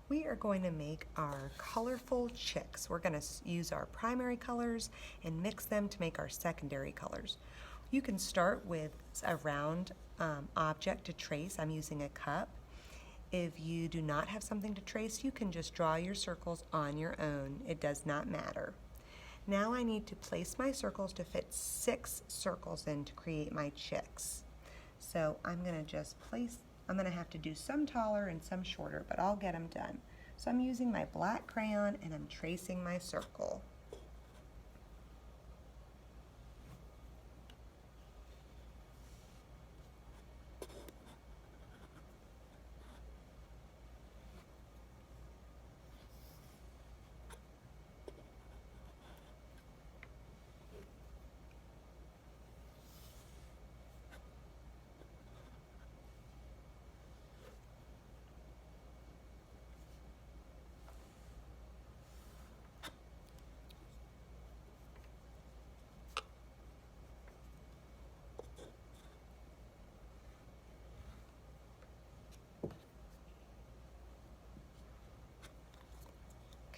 we are going to make our colorful chicks. We're going to use our primary colors and mix them to make our secondary colors. You can start with a round object to trace. I'm using a cup. If you do not have something to trace, you can just draw your circles on your own. It does not matter. Now I need to place my circles to fit 6 circles in to create my chicks. So I'm going to have to do some taller and some shorter, but I'll get them done. So I'm using my black crayon and I'm tracing my circle.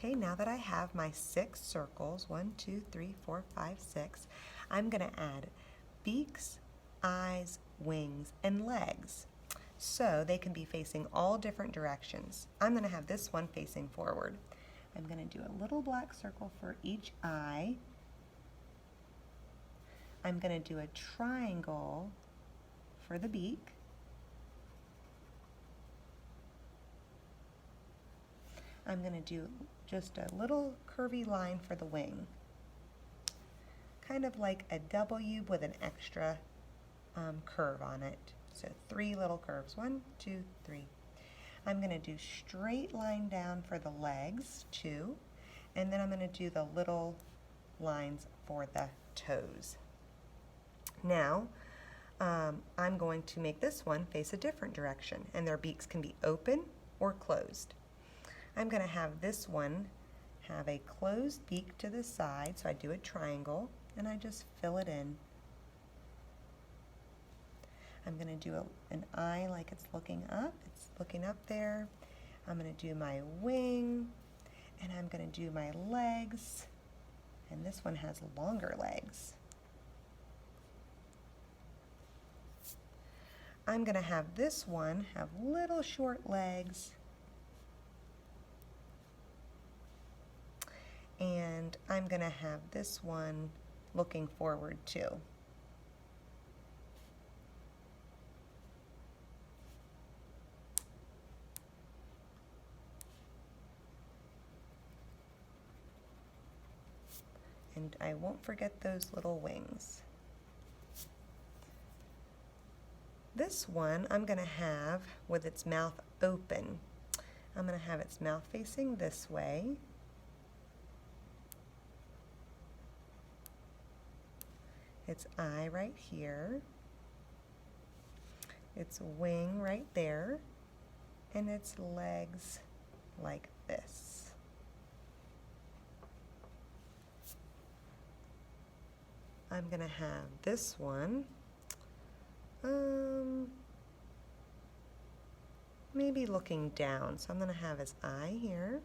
Okay, now that I have my 6 circles, 1, 2, 3, 4, 5, 6, I'm going to add beaks, eyes, wings, and legs. So they can be facing all different directions. I'm going to have this one facing forward. I'm going to do a little black circle for each eye. I'm going to do a triangle for the beak. I'm going to do just a little curvy line for the wing. Kind of like a W with an extra curve on it. So 3 little curves, 1, 2, 3. I'm going to do straight line down for the legs, 2, and then I'm going to do the little lines for the toes. Now, I'm going to make this one face a different direction, and their beaks can be open or closed. I'm going to have this one have a closed beak to the side, so I do a triangle, and I just fill it in. I'm going to do an eye like it's looking up. It's looking up there. I'm going to do my wing, and I'm going to do my legs, and this one has longer legs. I'm going to have this one have little short legs, and I'm going to have this one looking forward too. And I won't forget those little wings. This one I'm going to have with its mouth open. I'm going to have its mouth facing this way. Its eye right here. Its wing right there. And its legs like this. I'm going to have this one maybe looking down. So I'm going to have his eye here,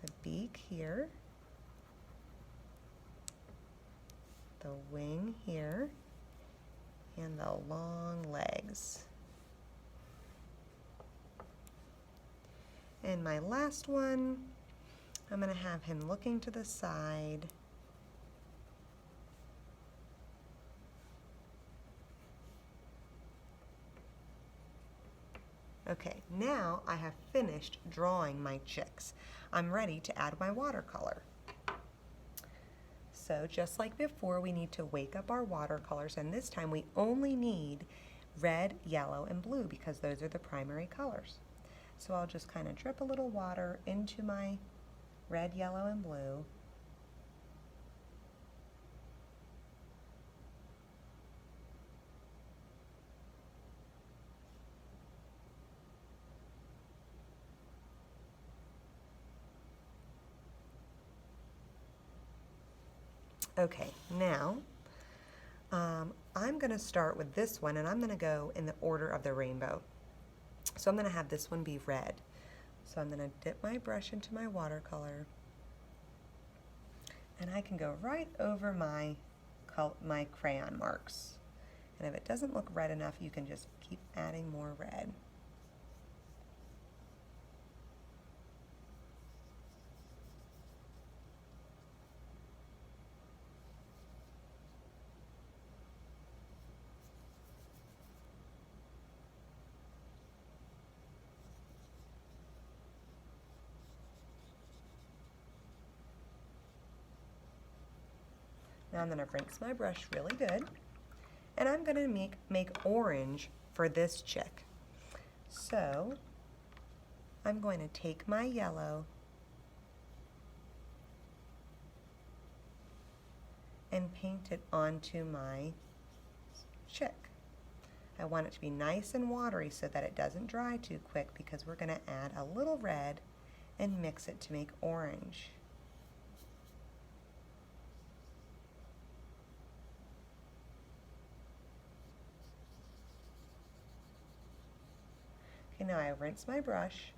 the beak here, the wing here, and the long legs. And my last one, I'm going to have him looking to the side. Okay, now I have finished drawing my chicks. I'm ready to add my watercolor. So just like before, we need to wake up our watercolors, and this time we only need red, yellow, and blue because those are the primary colors. So I'll just kind of drip a little water into my red, yellow, and blue. Okay, now I'm going to start with this one, and I'm going to go in the order of the rainbow. So I'm going to have this one be red. So I'm going to dip my brush into my watercolor, and I can go right over my crayon marks. And if it doesn't look red enough, you can just keep adding more red. Now I'm going to rinse my brush really good, and I'm going to make orange for this chick. So I'm going to take my yellow and paint it onto my chick. I want it to be nice and watery so that it doesn't dry too quick, because we're going to add a little red and mix it to make orange. Okay, now I rinse my brush.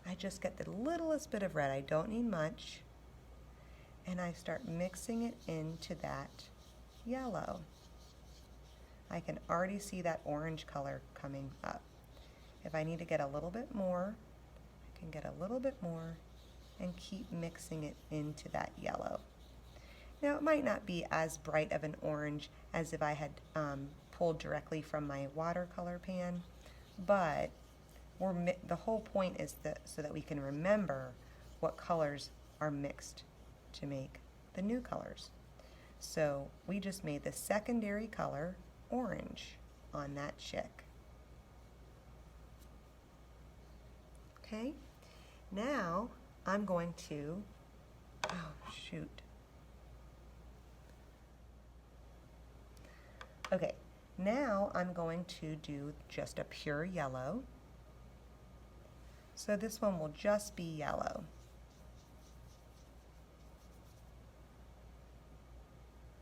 I just get the littlest bit of red. I don't need much. And I start mixing it into that yellow. I can already see that orange color coming up. If I need to get a little bit more, I can get a little bit more and keep mixing it into that yellow. Now, it might not be as bright of an orange as if I had pulled directly from my watercolor pan, but the whole point is so that we can remember what colors are mixed to make the new colors. So we just made the secondary color orange on that chick. Okay, now I'm going to, oh shoot. Okay, now I'm going to do just a pure yellow. So this one will just be yellow.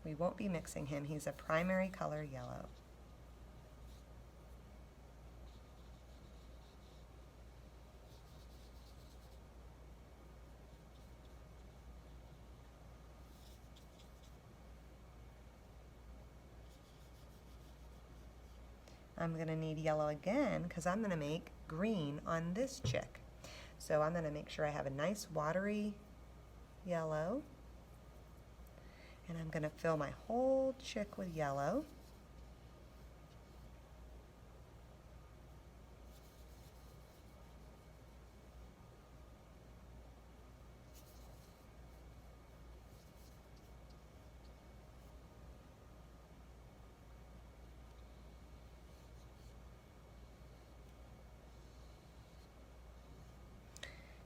We won't be mixing him. He's a primary color yellow. I'm going to need yellow again because I'm going to make green on this chick. So I'm going to make sure I have a nice watery yellow. And I'm going to fill my whole chick with yellow.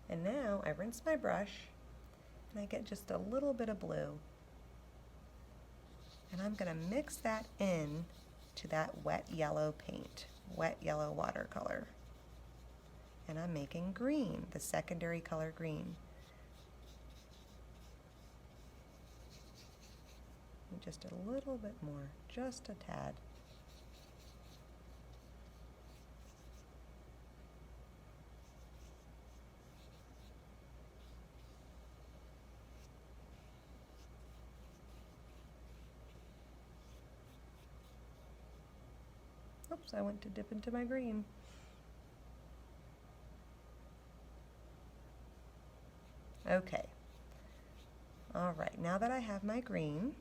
And now I rinse my brush and I get just a little bit of blue. And I'm going to mix that in to that wet yellow paint, wet yellow watercolor. And I'm making green, the secondary color green. And just a little bit more, just a tad. Oops, I went to dip into my green. Okay. All right, now that I have my green,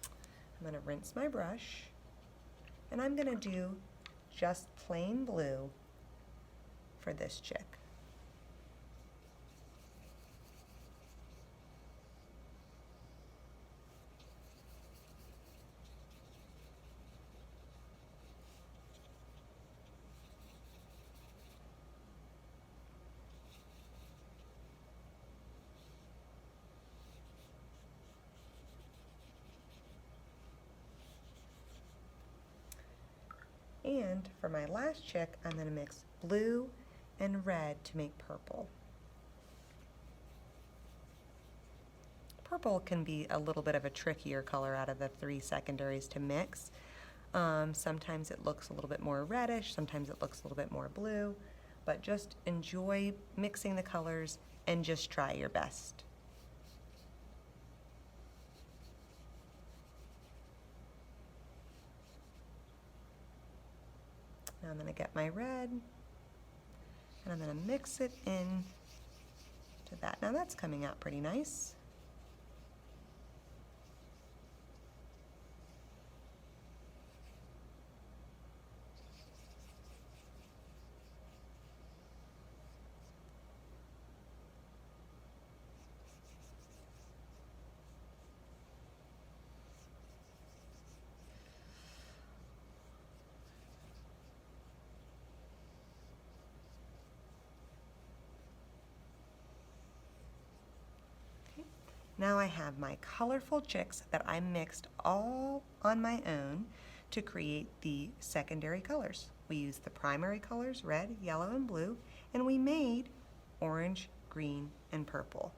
I'm going to rinse my brush, and I'm going to do just plain blue for this chick. And for my last chick, I'm going to mix blue and red to make purple. Purple can be a little bit of a trickier color out of the three secondaries to mix. Sometimes it looks a little bit more reddish, sometimes it looks a little bit more blue, but just enjoy mixing the colors and just try your best. Now I'm going to get my red and I'm going to mix it in to that. Now that's coming out pretty nice. Now I have my colorful chicks that I mixed all on my own to create the secondary colors. We used the primary colors, red, yellow, and blue, and we made orange, green, and purple.